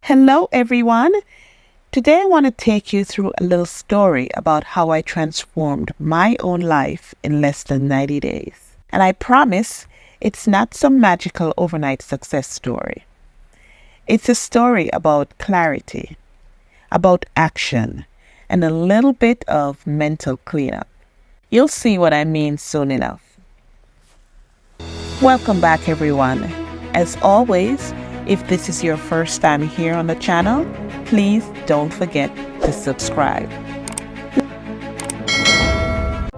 Hello, everyone. Today, I want to take you through a little story about how I transformed my own life in less than 90 days. And I promise it's not some magical overnight success story. It's a story about clarity, about action, and a little bit of mental cleanup. You'll see what I mean soon enough. Welcome back, everyone. As always, if this is your first time here on the channel, please don't forget to subscribe.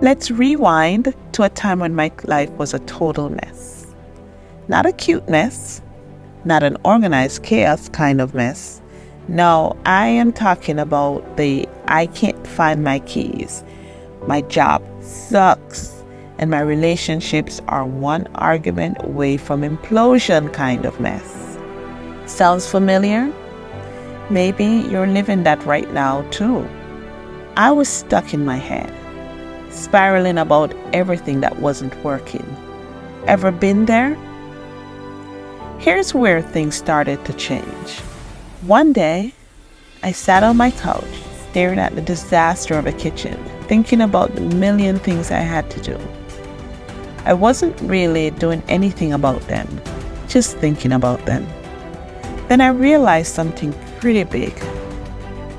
Let's rewind to a time when my life was a total mess. Not a cute mess, not an organized chaos kind of mess. No, I am talking about the I can't find my keys, my job sucks, and my relationships are one argument away from implosion kind of mess. Sounds familiar? Maybe you're living that right now too. I was stuck in my head, spiraling about everything that wasn't working. Ever been there? Here's where things started to change. One day, I sat on my couch, staring at the disaster of a kitchen, thinking about the million things I had to do. I wasn't really doing anything about them, just thinking about them. Then I realized something pretty big.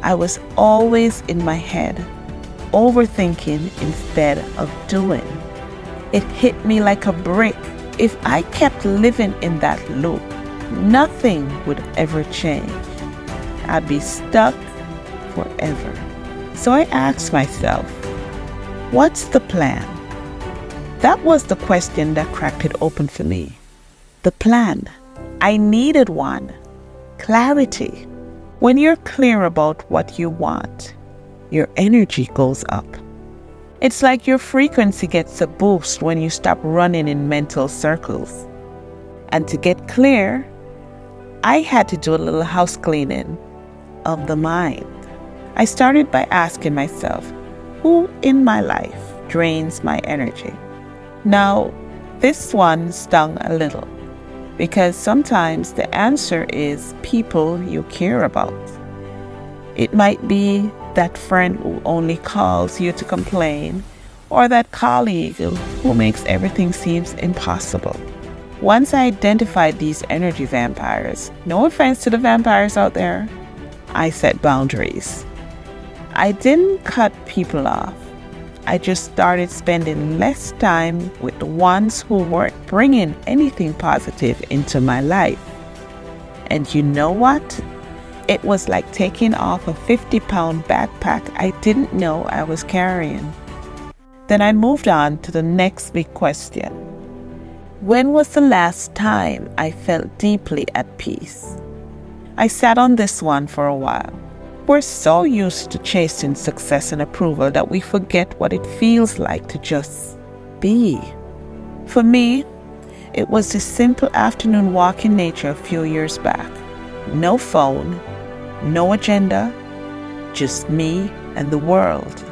I was always in my head, overthinking instead of doing. It hit me like a brick. If I kept living in that loop, nothing would ever change. I'd be stuck forever. So I asked myself, what's the plan? That was the question that cracked it open for me. The plan. I needed one. Clarity. When you're clear about what you want, your energy goes up. It's like your frequency gets a boost when you stop running in mental circles. And to get clear, I had to do a little house cleaning of the mind. I started by asking myself, who in my life drains my energy? Now, this one stung a little, because sometimes the answer is people you care about. It might be that friend who only calls you to complain, or that colleague who makes everything seem impossible. Once I identified these energy vampires, no offense to the vampires out there, I set boundaries. I didn't cut people off. I just started spending less time with the ones who weren't bringing anything positive into my life. And you know what? It was like taking off a 50-pound backpack I didn't know I was carrying. Then I moved on to the next big question. When was the last time I felt deeply at peace? I sat on this one for a while. We're so used to chasing success and approval that we forget what it feels like to just be. For me, it was this simple afternoon walk in nature a few years back. No phone, no agenda, just me and the world.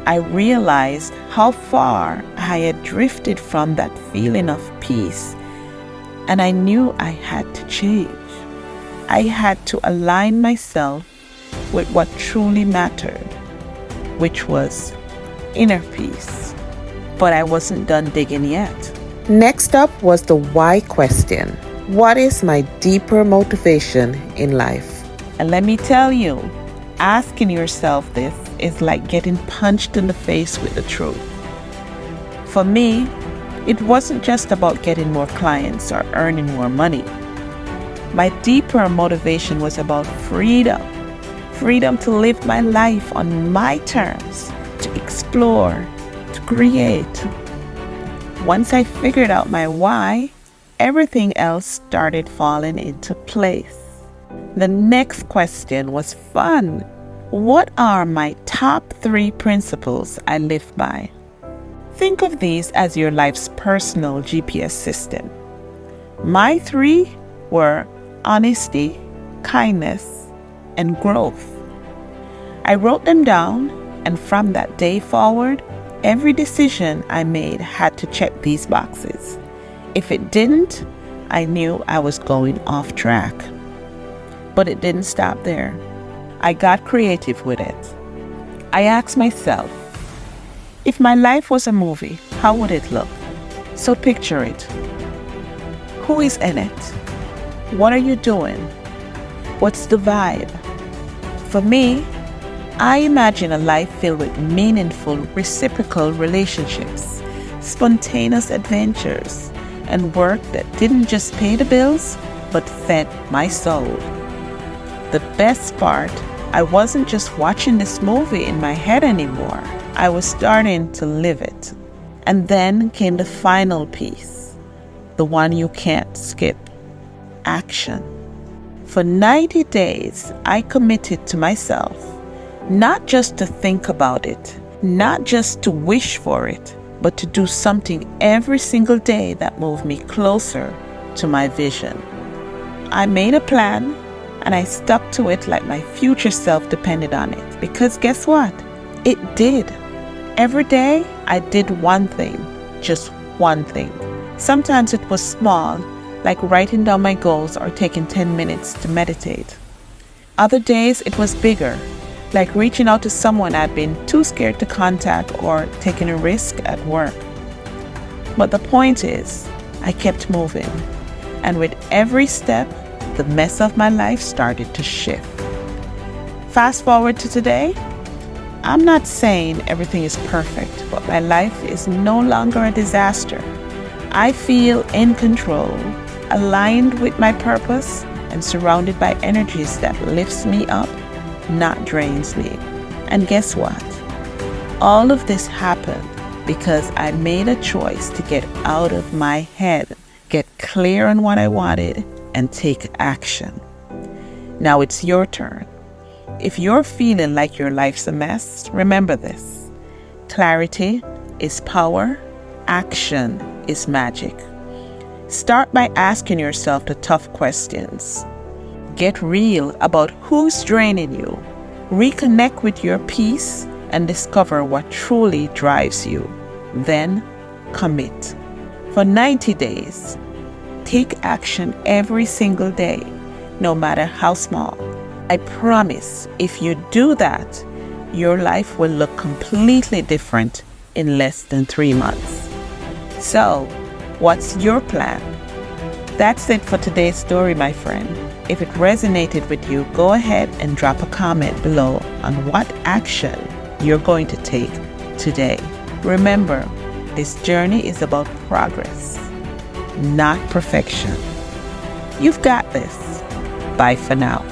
I realized how far I had drifted from that feeling of peace, and I knew I had to change. I had to align myself with what truly mattered, which was inner peace. But I wasn't done digging yet. Next up was the why question. What is my deeper motivation in life? And let me tell you, asking yourself this is like getting punched in the face with the truth. For me, it wasn't just about getting more clients or earning more money. My deeper motivation was about freedom. Freedom to live my life on my terms, to explore, to create. Once I figured out my why, everything else started falling into place. The next question was fun. What are my top 3 principles I live by? Think of these as your life's personal GPS system. My 3 were honesty, kindness, and growth. I wrote them down, and from that day forward, every decision I made had to check these boxes. If it didn't, I knew I was going off track. But it didn't stop there. I got creative with it. I asked myself, if my life was a movie, how would it look? So picture it. Who is in it? What are you doing? What's the vibe? For me, I imagine a life filled with meaningful, reciprocal relationships, spontaneous adventures, and work that didn't just pay the bills, but fed my soul. The best part, I wasn't just watching this movie in my head anymore. I was starting to live it. And then came the final piece, the one you can't skip: action. For 90 days, I committed to myself, not just to think about it, not just to wish for it, but to do something every single day that moved me closer to my vision. I made a plan, and I stuck to it like my future self depended on it. Because guess what? It did. Every day, I did one thing, just one thing. Sometimes it was small, like writing down my goals or taking 10 minutes to meditate. Other days, it was bigger, like reaching out to someone I'd been too scared to contact or taking a risk at work. But the point is, I kept moving, and with every step, the mess of my life started to shift. Fast forward to today, I'm not saying everything is perfect, but my life is no longer a disaster. I feel in control, aligned with my purpose, and surrounded by energies that lifts me up, not drains me. And guess what? All of this happened because I made a choice to get out of my head, get clear on what I wanted, and take action. Now it's your turn. If you're feeling like your life's a mess, remember this: clarity is power, action is magic. Start by asking yourself the tough questions. Get real about who's draining you. Reconnect with your peace and discover what truly drives you. Then commit. For 90 days, take action every single day, no matter how small. I promise if you do that, your life will look completely different in less than 3 months. So, what's your plan? That's it for today's story, my friend. If it resonated with you, go ahead and drop a comment below on what action you're going to take today. Remember, this journey is about progress, not perfection. You've got this. Bye for now.